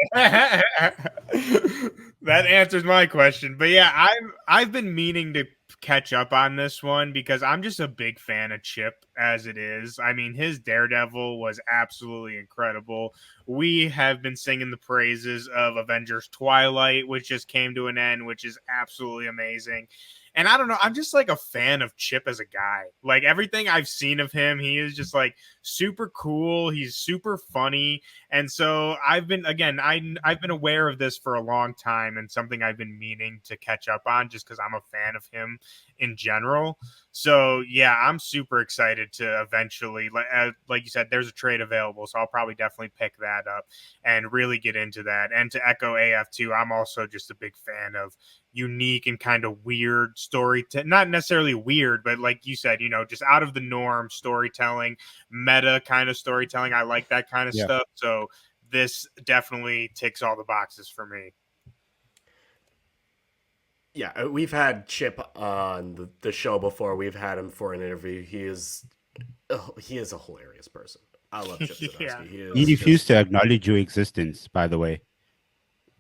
That answers my question. But yeah, I've been meaning to catch up on this one because I'm just a big fan of Chip as it is. I mean, his Daredevil was absolutely incredible. We have been singing the praises of Avengers Twilight, which just came to an end, which is absolutely amazing. And I don't know, I'm just like a fan of Chip as a guy. Like, everything I've seen of him, he is just like super cool. He's super funny. And so I've been aware of this for a long time, and something I've been meaning to catch up on just because I'm a fan of him in general. So yeah, I'm super excited to eventually, like you said, there's a trade available, so I'll probably definitely pick that up and really get into that. And to echo AF2, I'm also just a big fan of unique and kind of weird story, not necessarily weird, but like you said, just out of the norm storytelling, meta kind of storytelling. I like that kind of Yeah. stuff. So this definitely ticks all the boxes for me. Yeah, we've had Chip on the show before. We've had him for an interview. He is a hilarious person. I love Chip Zdarsky. Yeah. He He is refused just, to acknowledge your existence, by the way,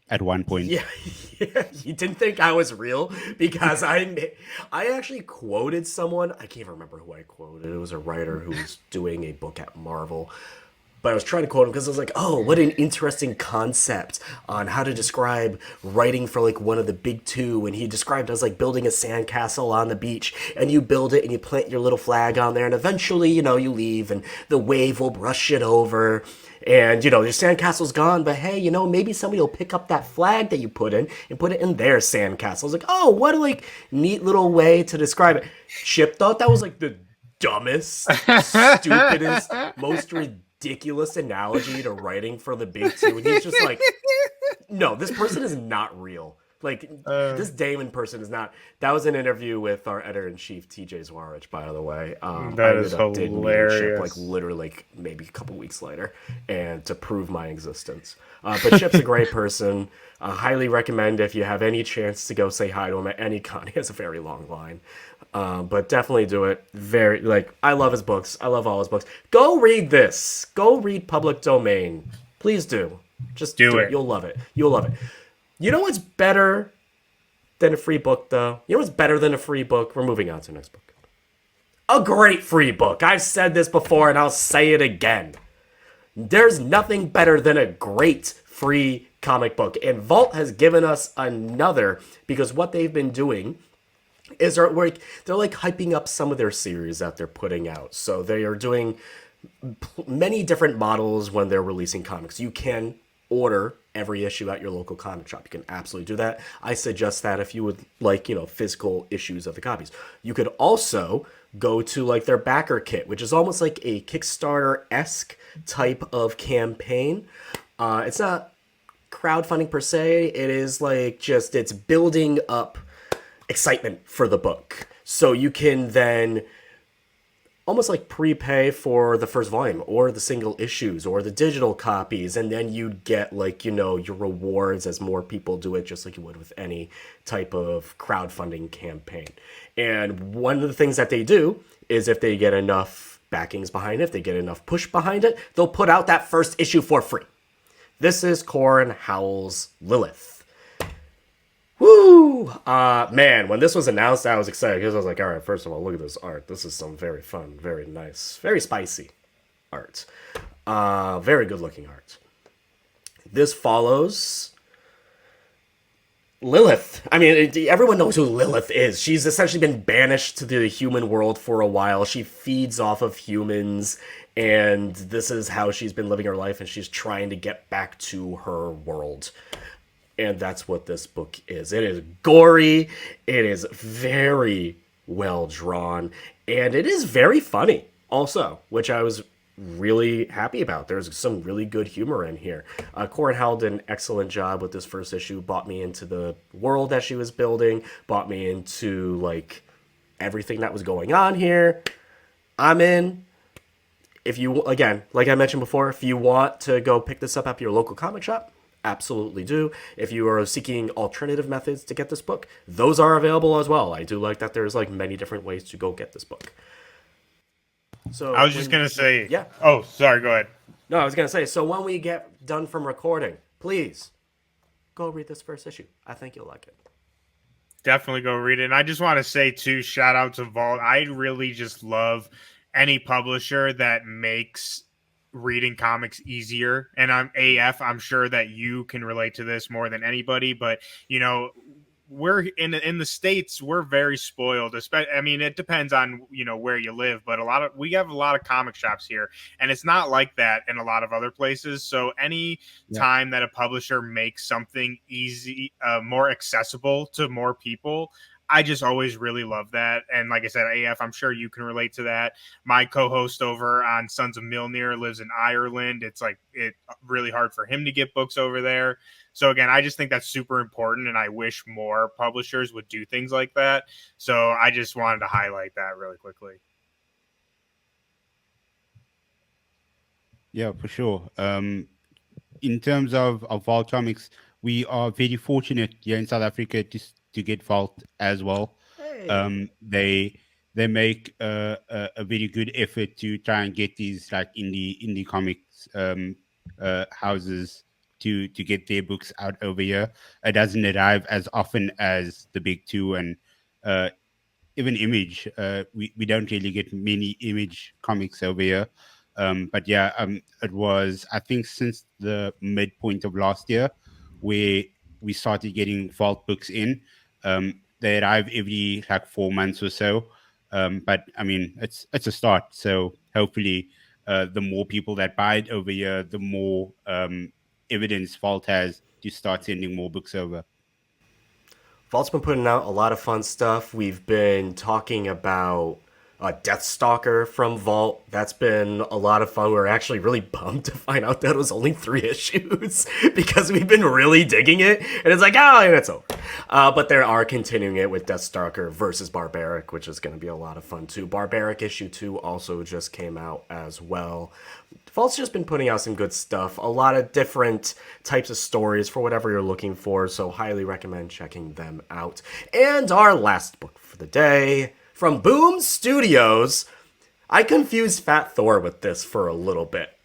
at one point. yeah, yeah. He didn't think I was real because I actually quoted someone. I can't remember who I quoted. It was a writer who was doing a book at Marvel. But I was trying to quote him because I was like, oh, what an interesting concept on how to describe writing for like one of the big two. And he described it as like building a sandcastle on the beach, and you build it and you plant your little flag on there, and eventually, you leave and the wave will brush it over. And, your sandcastle's gone, but hey, maybe somebody will pick up that flag that you put in and put it in their sandcastle. I was like, oh, what a like neat little way to describe it. Chip thought that was like the dumbest, stupidest, most ridiculous analogy to writing for the big two. And he's just like, no, this person is not real. Like, this Damon person is not. That was an interview with our editor-in-chief, TJ Zwarich, by the way. That is hilarious. Like, literally, like, maybe a couple weeks later, and to prove my existence. But Chip's a great person. Highly recommend if you have any chance to go say hi to him at any con. He has a very long line. But definitely do it. I love his books. I love all his books. Go read this. Go read Public Domain. Please do. Just do it. You'll love it. You'll love it. You know what's better than a free book, though? You know what's better than a free book? We're moving on to the next book. A great free book. I've said this before, and I'll say it again. There's nothing better than a great free comic book. And Vault has given us another, because what they've been doing is they're like hyping up some of their series that they're putting out. So they are doing many different models when they're releasing comics. You can order every issue at your local comic shop. You can absolutely do that. I suggest that if you would like, physical issues of the copies. You could also go to like their backer kit, which is almost like a Kickstarter-esque type of campaign. It's not crowdfunding per se. It is like it's building up excitement for the book. So you can then almost like prepay for the first volume or the single issues or the digital copies, and then you'd get like, your rewards as more people do it, just like you would with any type of crowdfunding campaign. And one of the things that they do is if they get enough backings behind it, if they get enough push behind it, they'll put out that first issue for free. This is Corin Howell's Lilith. Woo! Man, when this was announced, I was excited because I was like, all right, first of all, look at this art. This is some very fun, very nice, very spicy art. Very good looking art. This follows Lilith. I mean, everyone knows who Lilith is. She's essentially been banished to the human world for a while. She feeds off of humans, and this is how she's been living her life, and she's trying to get back to her world. And that's what this book is. It is gory. It is very well drawn. And it is very funny also, which I was really happy about. There's some really good humor in here. Corin Howell did an excellent job with this first issue. Brought me into the world that she was building. Brought me into, like, everything that was going on here. I'm in. If you, again, like I mentioned before, if you want to go pick this up at your local comic shop, absolutely do. If you are seeking alternative methods to get this book, those are available as well. I do like that there's like many different ways to go get this book. So I was just gonna say, yeah. Oh, sorry. Go ahead. No, I was gonna say. So when we get done from recording, please go read this first issue. I think you'll like it. Definitely go read it. And I just want to say too, shout out to Vault. I really just love any publisher that makes reading comics easier. And I'm sure that you can relate to this more than anybody, but we're in the States, we're very spoiled. I mean, it depends on, you know, where you live, but we have a lot of comic shops here, and it's not like that in a lot of other places. So any Yeah. time that a publisher makes something easy, more accessible to more people, I just always really love that. And like I said, AF, I'm sure you can relate to that. My co-host over on Sons of Mjolnir lives in Ireland. It's like it really hard for him to get books over there. So again, I just think that's super important, and I wish more publishers would do things like that. So I just wanted to highlight that really quickly. Yeah, for sure. In terms of Vault Comics, we are very fortunate here in South Africa to get Vault as well. Hey. They make a very good effort to try and get these like indie comics houses to get their books out over here. It doesn't arrive as often as the big two, and uh, even Image. We don't really get many Image comics over here. But yeah, it was, I think, since the midpoint of last year where we started getting Vault books in. They arrive every like 4 months or so. But I mean, it's a start. So hopefully, the more people that buy it over here, the more evidence Vault has to start sending more books over. Vault's been putting out a lot of fun stuff. We've been talking about Deathstalker from Vault. That's been a lot of fun. We were actually really bummed to find out that it was only 3 issues because we've been really digging it. And it's like, oh, and it's over. But they are continuing it with Deathstalker versus Barbaric, which is going to be a lot of fun too. Barbaric issue 2 also just came out as well. Vault's just been putting out some good stuff, a lot of different types of stories for whatever you're looking for, so highly recommend checking them out. And our last book for the day, from Boom Studios. I confused Fat Thor with this for a little bit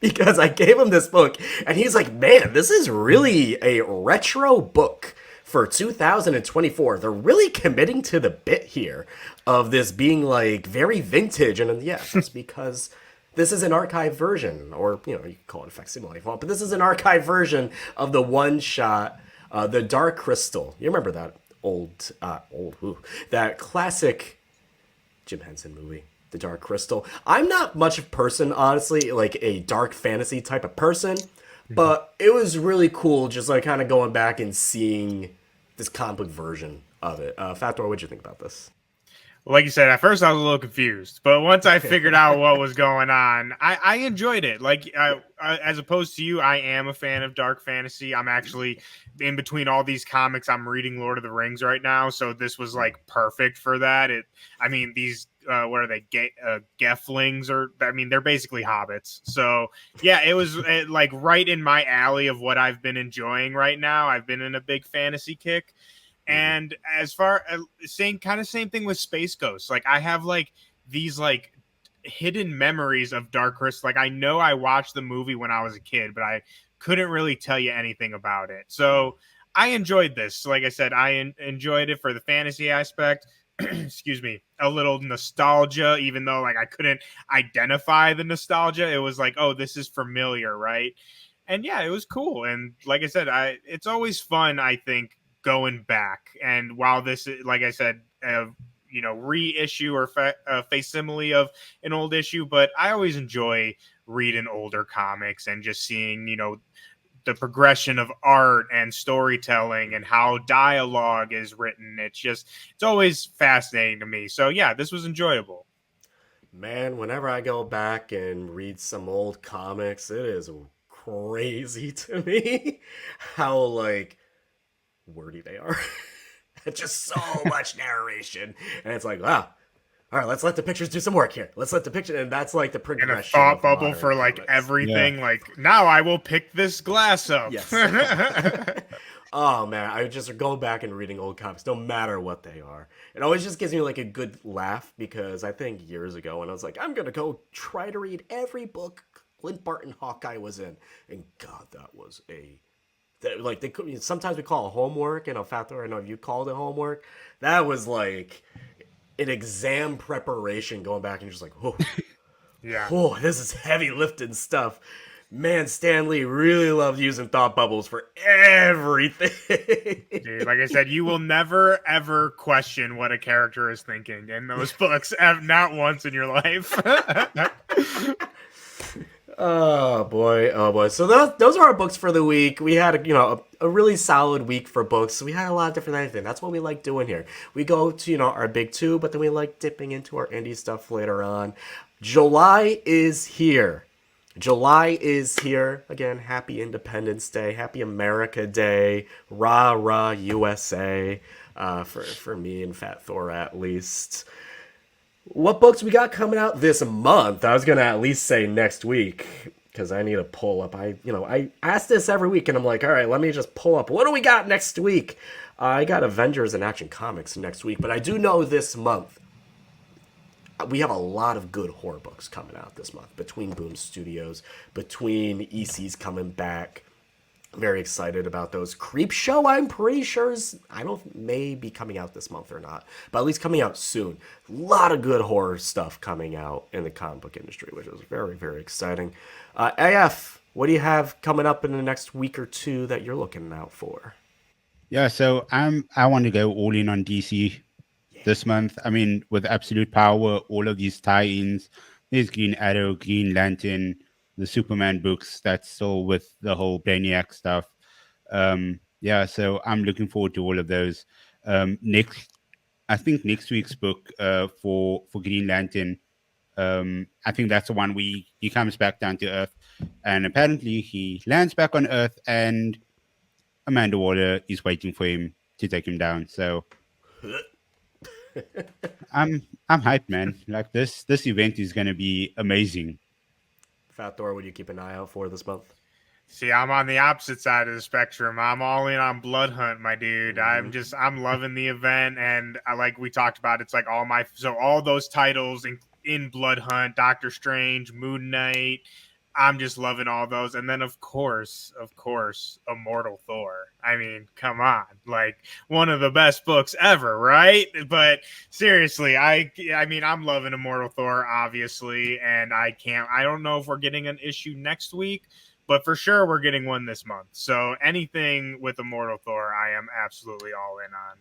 because I gave him this book and he's like, man, this is really a retro book for 2024. They're really committing to the bit here of this being like very vintage. And yeah, that's because this is an archive version, or, you know, you can call it a facsimile if you want, but this is an archive version of the one-shot, The Dark Crystal. You remember that that classic Jim Henson movie, The Dark Crystal. I'm not much of a person, honestly, like a dark fantasy type of person, but it was really cool just like kind of going back and seeing this comic book version of it. Fat Thor, what'd you think about this? Like you said, at first I was a little confused, but once I figured out what was going on, I enjoyed it. Like, as opposed to you, I am a fan of dark fantasy. I'm actually in between all these comics. I'm reading Lord of the Rings right now, so this was like perfect for that. I mean, these what are they? Geflings, or I mean, they're basically hobbits. So yeah, it was like right in my alley of what I've been enjoying right now. I've been in a big fantasy kick. And as far as same thing with Space Ghost, like I have like these like hidden memories of Dark Crystal. Like I know I watched the movie when I was a kid, but I couldn't really tell you anything about it. So I enjoyed this. Like I said, I enjoyed it for the fantasy aspect. Excuse me, a little nostalgia, even though like I couldn't identify the nostalgia. It was like, oh, this is familiar, right? And yeah, it was cool. And like I said, it's always fun, I think, going back. And while this, like I said, you know, reissue or facsimile of an old issue, but I always enjoy reading older comics and just seeing, you know, the progression of art and storytelling and how dialogue is written. It's always fascinating to me. So yeah, this was enjoyable. Man, whenever I go back and read some old comics, it is crazy to me how like wordy they are. It's just so much narration, and it's like, wow. All right, let's let the pictures do some work here. Let's let the picture, and that's like the And progression. a thought of bubble modern for like comics. everything. Like now I will pick this glass up. Yes. Oh man, I just go back and reading old comics, no matter what they are. It always just gives me like a good laugh because I think years ago when I was like, I'm gonna go try to read every book Clint Barton Hawkeye was in, and God, that was like they could sometimes we call it homework, and Fat Thor, I know you called it homework. That was like an exam preparation, going back and just like, oh, Yeah. oh, this is heavy lifting stuff. Man, Stan Lee really loved using thought bubbles for everything. Dude, like I said, you will never ever question what a character is thinking in those books, not once in your life. Oh boy, oh boy. So those are our books for the week. We had a really solid week for books. We had a lot of different anything. That's what we like doing here. We go to our big two, but then we like dipping into our indie stuff later on. July is here. July is here. Again, happy Independence Day, happy America Day, rah rah USA, for me and Fat Thor at least. What books we got coming out this month? I was gonna at least say next week because I need to pull up. I ask this every week, and I'm like, all right, let me just pull up. What do we got next week? I got Avengers and Action Comics next week, but I do know this month we have a lot of good horror books coming out this month between Boom Studios, between EC's coming back. Very excited about those. Creep Show, I'm pretty sure may be coming out this month or not, but at least coming out soon. A lot of good horror stuff coming out in the comic book industry, which is very, very exciting. AF, what do you have coming up in the next week or two that you're looking out for? Yeah, so I want to go all in on DC this month. I mean, with Absolute Power, all of these tie-ins. There's Green Arrow, Green Lantern, the Superman books. That's still with the whole Brainiac stuff. Yeah, so I'm looking forward to all of those. I think next week's book for Green Lantern, I think that's the one he comes back down to Earth, and apparently he lands back on Earth, and Amanda Waller is waiting for him to take him down. So I'm hyped, man. Like this event is going to be amazing. Fat Thor, what do you keep an eye out for this month? See, I'm on the opposite side of the spectrum. I'm all in on Blood Hunt, my dude. I'm loving the event, and like we talked about, it's like all those titles in Blood Hunt, Doctor Strange, Moon Knight. I'm just loving all those. And then of course, Immortal Thor. I mean, come on. Like one of the best books ever, right? But seriously, I mean, I'm loving Immortal Thor, obviously, and I don't know if we're getting an issue next week, but for sure we're getting one this month. So anything with Immortal Thor, I am absolutely all in on.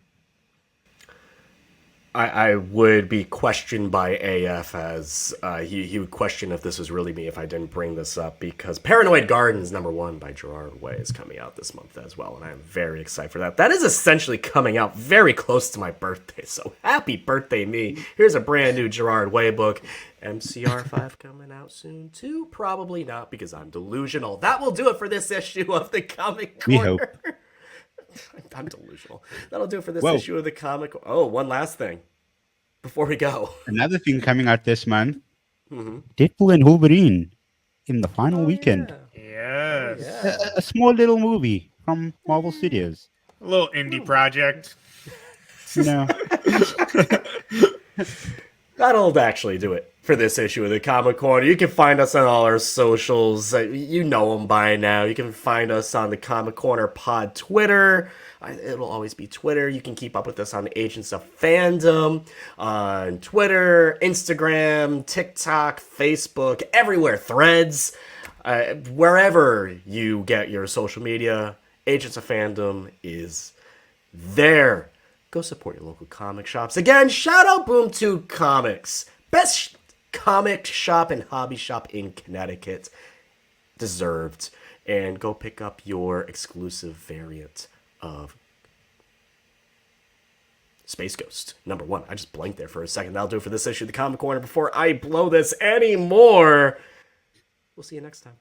I would be questioned by AF as he would question if this was really me if I didn't bring this up, because Paranoid Gardens #1 by Gerard Way is coming out this month as well, and I am very excited for that. That is essentially coming out very close to my birthday, so happy birthday me. Here's a brand new Gerard Way book. MCR5 coming out soon too? Probably not, because I'm delusional. That will do it for this issue of the Comic Corner. We hope. I'm delusional. That'll do it for this issue of the comic. Oh, one last thing before we go. Another thing coming out this month: Deadpool and Wolverine in the final weekend. Yeah. Yes. A small little movie from Marvel Studios. A little indie project. That'll actually do it for this issue of the Comic Corner. You can find us on all our socials. You know them by now. You can find us on the Comic Corner Pod Twitter. It'll always be Twitter. You can keep up with us on Agents of Fandom, on Twitter, Instagram, TikTok, Facebook, everywhere, Threads. Wherever you get your social media, Agents of Fandom is there. Go support your local comic shops. Again, shout out Boomtube Comics. Best comic shop and hobby shop in Connecticut. Deserved. And go pick up your exclusive variant of Space Ghost #1. I just blanked there for a second. That'll do it for this issue of the Comic Corner. Before I blow this anymore, we'll see you next time.